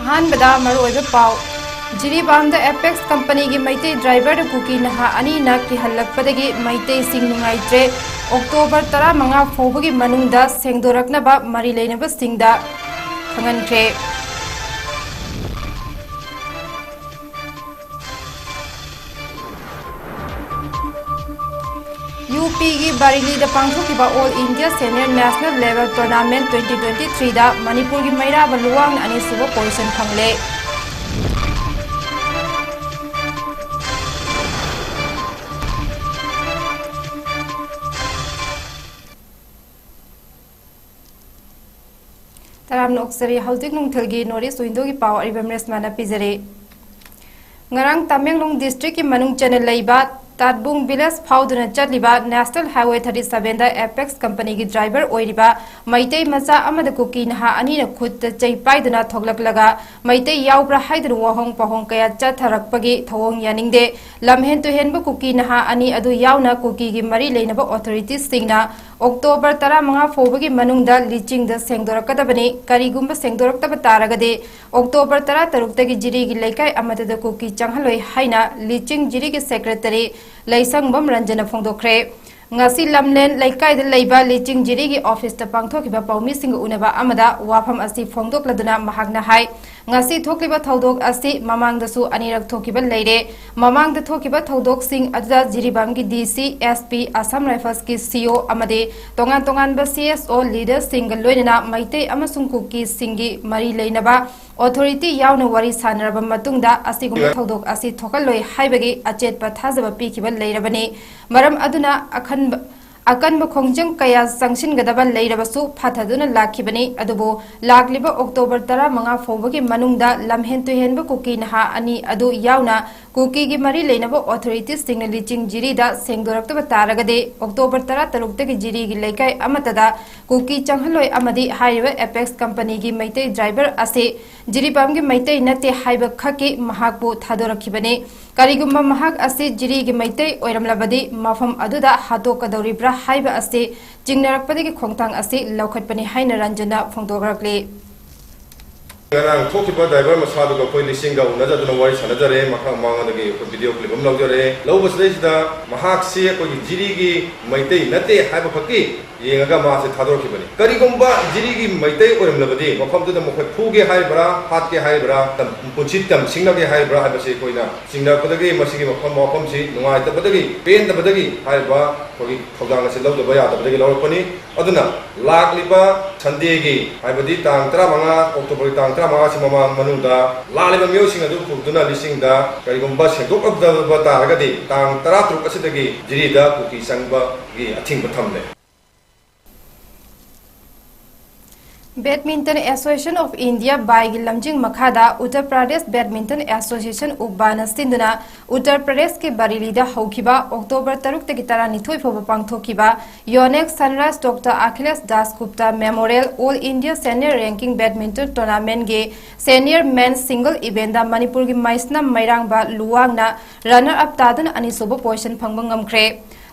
अहानबदा मरोइबे पाव Jiribam apex company की मैते driver cookie नहा अनी ना की हल्लकपदगी मैते सिंग नुंगाइत्रे अक्टोबर 15 फौबगी मनुंगदा सेंगदोरकनबा मरी लेनबा सिंगदा खंगनख्रे। यूपी की बारिली पांथोखिबा all India senior national level tournament 2023 दा मणिपुर की मैराब लुवांग अनीसुब पोजिशन फंगले। तराम नोक्सरी हौजिक नुंगथलगी नॉर्थ विंडो की पाव अरिबमरेस माना पिजरे। ngarang Tamenglong district की मनुंग चने लैबा तादबुंग विलेज फाउदुना चटलिबा नेशनल हाईवे 37 दा एपेक्स कंपनी की ड्राइवर ओइरिबा मैतै मचा अमद कुकी नहा अनीना खुद चै पाइदुना थोगलकलगा मैतै याउब्रा हाइदुन वहोंग पहोंग कया चथरकपगी थवोंग यानिंगदे लमहेन तुहेनबा कुकी नहा अनी अदु याउना कुकी की मरी लेनबा ऑथोरिटीज सिंगना अक्टोबर 15 फौबगी मनुंगदा लीचिंग दा सेंगदोरकदबनी करिगुंबा सेंगदोरकतबा तारगदे अक्टोबर 13 तगी जिरी की लेकाय अमददा कुकी चंगहलोय हाइना लीचिंग जिरी के सेक्रेटरी लैसंगबम रंजन फोंदोखरे। ngasi lamlen laikai da leiba लीचिंग जिरी की ऑफिस ता पांगथोखिबा पाउमी सिंग उनबा अमदा वाफम असी फोंदोकलदुना महागना हाय ngasi थोखलिबा थौदोक असी ममांगदसु अनिरक थोखिबा लेरे ममांगदा थोखिबा थौदोक सिंग अदुदा जिरीबाम की डीसी एसपी असम राइफल्स की सीओ अमदे तोंगान तोंगान बा सीएसओ लीडर सिंग लोइना मैतै अमसुंग कुकी सिंगी मरी लेनबा ऑथोरिटी यावना वरी सानरबा मतुंगदा असिगुम थौदोक असी थोकलोय हाइबगी अचेत पथाजबा पीखिबा लेरबने मरम अदुना अकनब खोंजंग कया संगसिनगदबा लेरबसु फाथदुना लाखिबने अदुबो लागलिबा अक्टोबर 15 फौबगी मनुंगदा लमहेन तुहेनबा कुकी नहा अनी अदु यावना कुकी की मरी लेनबा ऑथोरिटीज सिंग लीचिंग जिरीदा सेंगदोरक्तबा तारगदे अक्टोबर 13 तगी जिरी की लेकाय अमतदा कुकी चंगहलोय अमदी हाइरिबा एपेक्स कंपनी की मैतै ड्राइवर असे जिरीबाम की मैतै नते हाइबा खकी महाकबु थादोरखिबने करिगुम्बा महाक असे जिरी की मैतै ओइरमलबदी मफम अदुदा हातोकदौरिब्रा हाइबा असे चिंगनरकपदगी खोंगतांग असे लौखटपने हाइना Ranjana फोंदोगरकले। ngarang thokiba driver masadu ko koi lising ga una jaduna wari sanajare makha mangade ko video clip am lawjare lawbas leisda mahak se ko jiri gi maitai nate haiba phaki yenga ma se thador ki bani kari gomba jiri gi maitai oram labadi mafam tu mo khoi phuge haibra hat ke haibra tam punchit tam singna ge haibra haiba se koina singna kodagi masigi mafam si nungai ta badagi pen ta badagi haiba ko thogdang se lawda ba ya ta badagi lawrpani aduna lakliba sunday gi haibadi tang 15 october tang 15 si mama manuda laliba myousing adu phuduna lisingda karigomba segok abda taragadi tang 13 asidagi jirida kuki sangba gi athing bathamle। Badminton association of India बाई लमजिंग मखादा Uttar Pradesh badminton association उबाना सिंधुना उत्तर प्रदेश के बरेलीदा हौखिबा October 3 तगी 12 फौबा पांगथोखिबा Yonex sunrise doctor Akhilesh Dasgupta memorial all India senior ranking badminton tournament के senior men single event Manipur की मैसना मैरांगबा लुवांगना रनर अप तादन अनिसोबो पोजिशन फंगबा ngamkhre।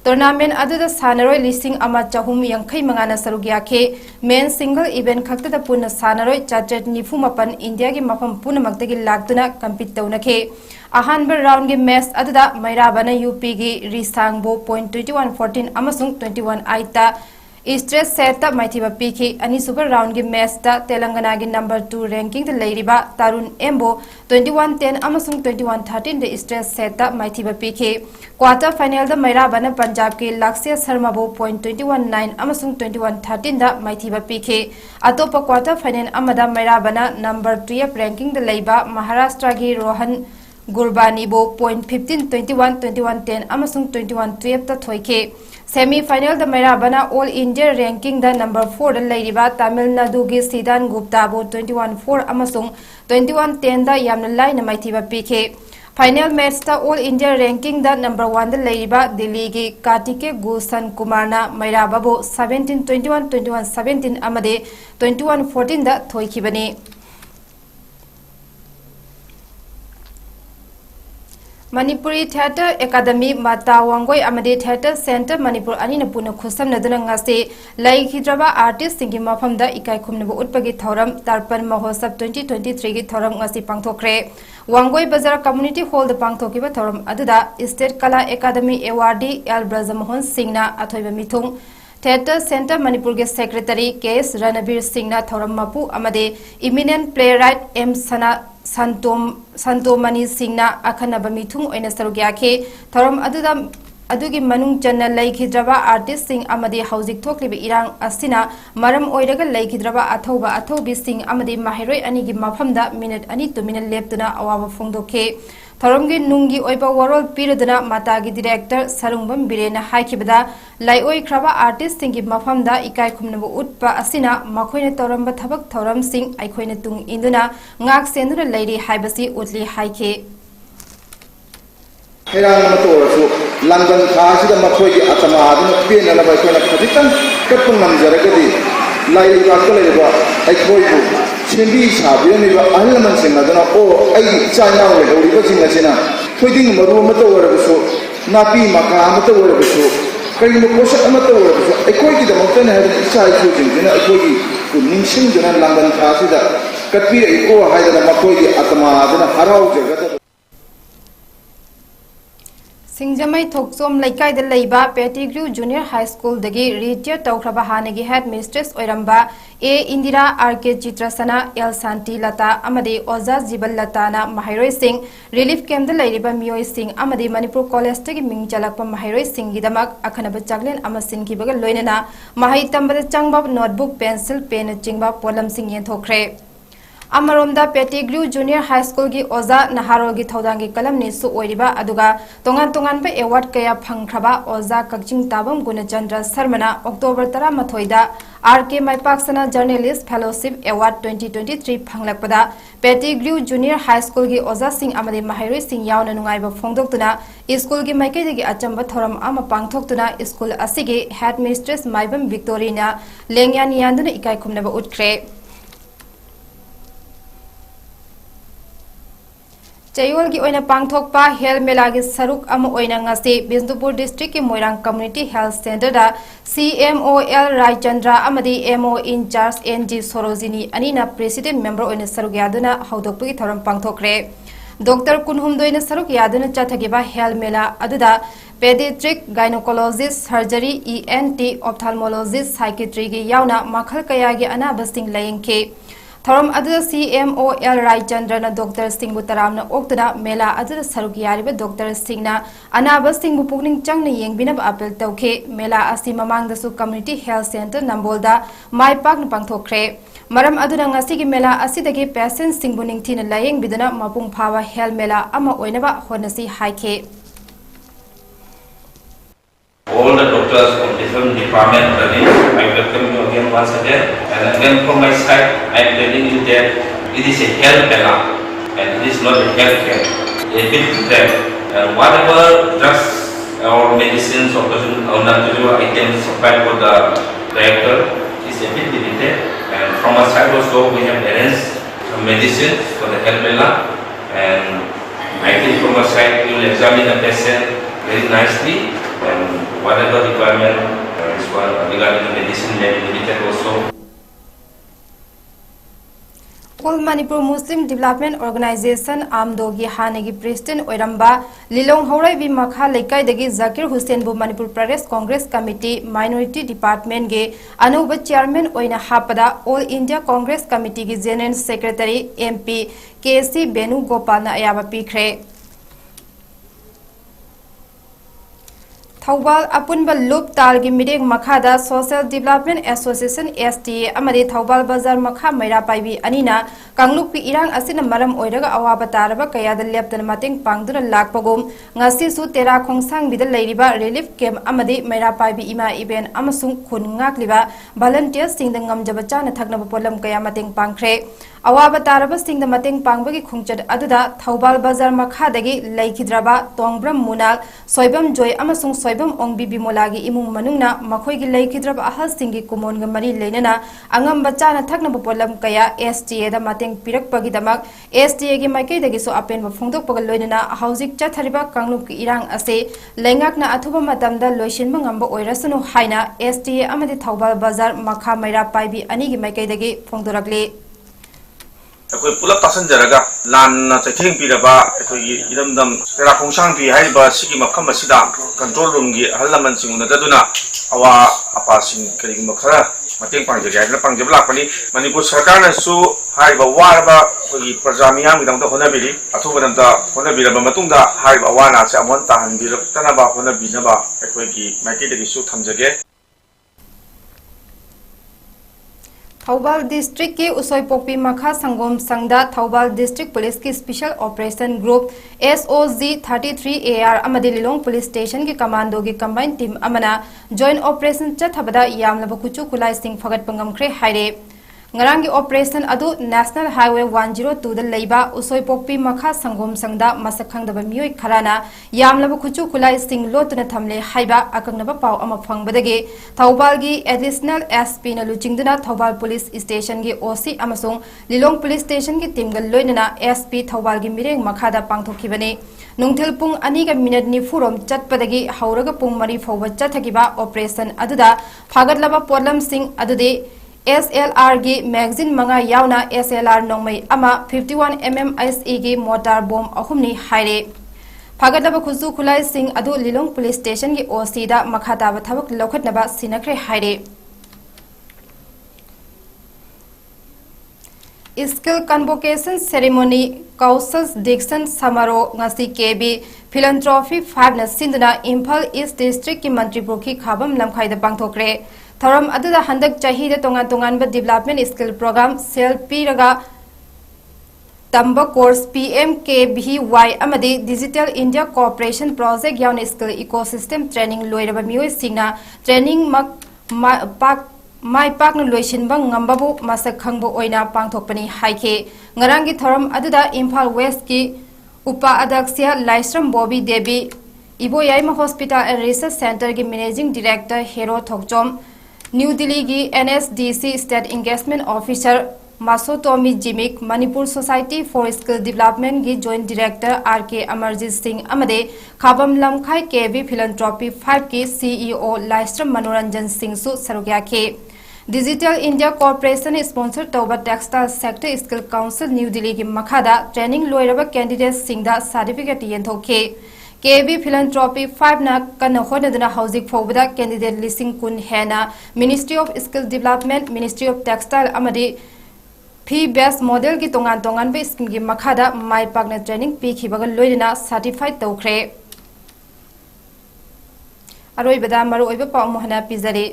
टूर्नामेंट अदुदा सानरोय लिसिंग अमा चहुम यंखै मंगाना सरुक याखे मेन सिंगल इवेंट खक्तदा पुन सानरोय 494 इंडिया की मफम पुनमक्तगी लाक्तुना कंपीट तौनखे। अहानबर राउंड के मैच अदुदा मैराबना यूपी की रिसांगबो पॉइंट 21-14 अमसुंग 21-8 ता स्ट्रेट सेट माइथिबा पीखी अनिसुबर राउंड की मैच ता तेलंगाना की नंबर 2 रैंकिंग द लेरिबा तारुण एम्बो 21-10 अमसुंग 21-13 द स्ट्रेट सेट माइथिबा पीखी। क्वार्टर फाइनल द मैराबना पंजाब के लक्ष्य शर्मा बो पॉइंट 21-9 अमसुंग 21-13 द माइथिबा पीखी। अतोप quarter final अमदा मैराबना number 12 ranking the लेबा महाराष्ट्र की रोहन गुरबानी बो पॉइंट 15-21 21-10 अमसुंग 21-12 ता थोइखे। सेमीफाइनल द मैराबना ऑल इंडिया रैंकिंग द नंबर 4 द लेरिबा तमिलनाडु की सीदान गुप्ता बो 21-4 अमसुंग 21-10 द यामना लाइन माइथिबा पीखे। फाइनल मैच द ऑल इंडिया रैंकिंग द नंबर 1 द लेरिबा दिल्ली की कार्तिके गुलशन कुमारना मैराबा बो 17-21 21-17 अमदे 21-14 द थोइखिबने। Manipuri Theatre Academy Mata Wangoi Amade Theatre Center Manipur Anina Puna Khusam Nadana Ngase Lai Hidraba Artist Singi Mafamda Ikai Kumnabu Utpagi Thoram Tarpan Mahosab 2023 Gi Thoram Ngasi Pangthokre Wangoi Bazar Community Hall the Pangthokiba Thoram Aduda State Kala Academy Awardee L Brazamohan Singna Athoiba Mithung Theatre Center Manipur Ge Secretary K.S. Ranabir Singna Thoram Mapu Amade Eminent Playwright M. Santomani Singna Akhanaba Mithung Oina Sarugyake Thoram Adugi Manung Janna Laikhidraba Artist Sing Amade Hauzik Thokliba Irang Asina Maram Oiraga Laikhidraba Athobi Sing Amade Mahiroi Anigi Mafamda Minute Ani to Minute Leptuna Awa Fongdoke Thoramgi Nungi Oiba World Piradana Matagi Director Sarungbam Birena Haikibada Laioi Kraba Artist Singi Mafamda Ikai Kumnabu Utpa Asina Makoina Toramba Tabak Thoram Sing Aikoina Tung Induna Ngak Sendura Lady Haibasi Utli Haike London Kashi Makoy Atama Pin and Abakana Kaditan Kapunam Jaragadi Lai Bakaleva Aikoibu Chindi Sabian elements in Nadana or China or Rivasina Putting Marumata or so Napi Makamata or so Karim Kosha Amata or so Aikoki the mountain had a child shooting in Aikoki to Ninshin and London Kashi Kapi Iko Haida Makoy Atama Harau Jagata Singjamai Thoksom Laikai the Laiba Pettigrew Junior High School Dagi Retire Taukraba Hanagi Head Mistress Oiramba A Indira R.K. Chitrasana El Santi Lata Amade Oza Jibal Latana Mahiroi Singh Relief Camp the Laiba Mioi Singh Amade Manipur College Tagi Ming Jalakpa Mahiroi Singh Gidamak Akanaba Chaglen Amasin Kibaga Loinana Mahai Tambada Changbab Notebook Pencil Pen Chingba Polam Singh Yentokre Amaromda Pettigrew Junior High School gi Oza Naharogi Thaudangi Kalam Nisu Oiriba Aduga Tongan Ba Award Kaya Phangkraba Oza Kakjing Tabam Gunachandra Sarmana October 13 RK Maipaksana Journalist Fellowship Award 2023 Phanglakpada Pettigrew Junior High School gi Oza Singh Amade Mahiroi Singh Yauna Nungaiba Phongdoktuna School gi Maikei gi Achamba Thoram Ama Pangthoktuna School Asigi Headmistress Maibam Victorina Lengyan Yanduna Ikai Kumnaba Utkre Chayol gi oina pangthokpa Health Mela gi saruk ama oina ngasi Bisnupur District ki Moirang Community Health Center da CMOL Raichandra amadi MO in charge NG Sorojini anina President member oina saruk yaduna haudokpu gi thoram pangthokre Dr. Kunhumdoina saruk yaduna chathagiba Health Mela aduda Pediatric Gynecologist Surgery ENT Ophthalmologist Psychiatry gi yauna makhal kaya gi anaba sing layengke Thoram Adda CMOL Raichandra Dr. Singh Butaramna Oktana Mela Adda Sarukiyariba Dr. Singhna Anaba Singh Pukning Changna Yengbinab Appeal Tauke Mela Asi Mamang Dasu Community Health Center Nambolda Mai Pak Pangthokre Maram Aduna Ngasigi Mela Asidagi Patient Singh Buning Tina Layeng Bidana Mapung Phawa Health Mela Ama Oinaba Honasi Haike All the doctors from different departments, I welcome you again once again. And again from my side, I am telling you that it is a health Mela and it is not a health care. A bit different. Whatever drugs or medicines or non-toxic items supplied for the director is a bit limited. And from our side also, we have arranged some medicine for the health Mela. And I think from our side, you will examine the patient very nicely. And whatever requirement regarding the medicine may be limited also. All Manipur Muslim Development Organization Amdogi Hanegi President Oiramba Lilong Horai Vi Makha Lekai Degi Zakir Hussain Bu Manipur Pradesh Congress Committee Minority Department Ge Anuba Chairman Oina Hapada All India Congress Committee Ge General Secretary MP KC Benu Gopal Na Ayaba Pikre Thawbal Apunba Loop Talgi Midek Makhada Social Development Association STA Amadi Thawbal Bazar Makha Maira Paibi Anina Kanglupi Irang Asina Maram Oiraga Awaba Taraba Kaya the Lepton Mating Pangdura Lakpagum Ngasi Su Tera Kongsang Bida Ladiba Relief Camp Amadi Maira Paibi Ima Iben Amasung Kun Ngakliba Volunteers Sing the Ngamjabachana Tagnaba Polam Kaya Mating Pankre Awaba Taraba Sing the Mating Pangbagi Kungchad Aduda Thawbal Bazar Makha Dagi Laikhidraba Tongbram Munal Soibam Joy Amasung Soibam ओंबी बिमोलागी इमुंग मनुंगना मखोइगी लेखिद्रब अहलसिंगी कुमोनगा मरी लेनना अंगम बच्चाना थकनब पोलम कया STA दा मतेंग पिरकपगिदमक STA गी माइकैदगिसो अपेनब फोंदोकपग लोइनना हौजिक चथरिबा कांगलुप की इरांग असे लेंगाकना अथुबा मतमदा लोइसिनबा ngamba oirasunu haina STA amadi Thobal Bazar Makha Maira Paibi anigi maikaidagi phongdorakle अखोई पुलप तासनजरगा लान चथिंग पिरबा अखोई इदमदम तेरा खोंसांग पि हाइबा सिगी मखम बसिदा कंट्रोल रूम गी हल्लमन सिंग उनददुना अवा अपा सिंग करिगि मखरा मतेंग पांगजगे हाइना पांगजब लापनि मणिपुर सरकार नसु हाइबा वारबा अखोई प्रजा मियाम गिदंग होनबिरि अथुबनंता होनबिरबा मतुंगदा हाइबा वाना से अमन ताहन बिरतनबा होनबिनबा अखोई की माइकेदगिसु थमजगे Thobal District के उसोईपोकपी मखा संगोम संगदा Thobal District Police की special operation group SOG 33AR अमदी लिलोंग पुलिस स्टेशन की कमांडो की कंबाइन टीम अमना जॉइंट ऑपरेशन चथबदा यामलब कुचु कुलाई सिंह फगत पंगमख्रे हाइरे ngarang operation adu National Highway 102 da leiba usoi-pokpi makha sangom sangda masakhangdaba mioi kharana yamlaba khuchu khulai sing lotuna thamle haiba akangnaba pau ama phangbadagi Thobal gi additional SP na luchingduna Thobal Police Station gi OC amasung Lilong Police Station gi team gal loinana SP Thobal gi mireng makha da pangthokhibani nungthil pung 2 ga minute ni furom chatpadagi hauraga pung 3 fawba chathagiba operation aduda phagatlaba potlam sing adude SLR gi magazine manga yauna SLR nongmai ama 51 mm ICE gi mortar bomb ahumni haire phagadaba khuzu khulai sing adu Lilong Police Station gi OC da makhata ba thabak lokhatnaba sinakre haire skill convocation ceremony Kausals Dixon Samaro ngasi KB philanthropy 5 na sinduna Imphal East District ki Mantripur ki khabam lamkhai da pangthokre Thoram aduda handak chahida tongan ba development skill program sel piraga tamba course PMKVY amadi Digital India Corporation project yaun skill ecosystem training loiraba mioi singna training mai pak na loisin bang ngambabu masak khangbo oina pangthokpani haike ngarangi thoram aduda Imphal West ki upa adaksya Laisram Bobby Devi Ibo Yaima Hospital and Research Center ki managing director Hero Thokchom New Delhi की NSDC State Engagement Officer Masotomi Jimik Manipur Society for Skill Development की Joint Director RK Amarjit Singh amade Khabam Lamkhai KB Philanthropy 5 की CEO Laistram Manoranjan Singh su sarugya ke Digital India Corporation sponsor Toba Textile Sector Skill Council New Delhi की makhada training loiraba candidates Singh da certificate yenthoke KB Philanthropy 5 na kana hodaduna housing phobada candidate listing kun hena Ministry of Skill Development Ministry of Textile amadi P best model ki tongan be scheme gi makhada mai pakna training pi khibaga loina certified tawkhre aroi bada maru oiba pa mohana pizare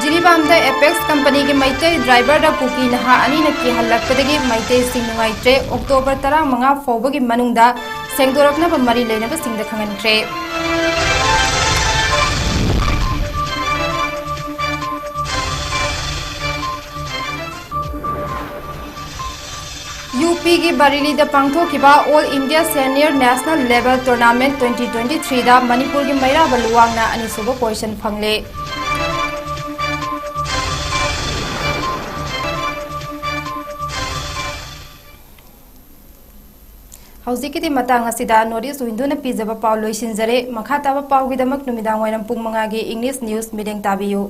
Jiribamda Apex Company की मैते driver दा cookie नहा अनि नकी हल्लकपदगी मैते सिंग नुगाइत्रे October 15 फौबगी मनुंगदा सेंगदोरकना मरी लेनब सिंगदा खंगनख्रे UP की बरेली दा पांगथोखिबा all India senior national level tournament 2023 दा मणिपुर की मैरा बलुवांगना अनिसुबो पोजीशन फंगले Hausikiti matang asida notice winduna pizaba paw loisinjare makha taba paw gidamak numidang wainam pung 5 gi English news mideng tabiyu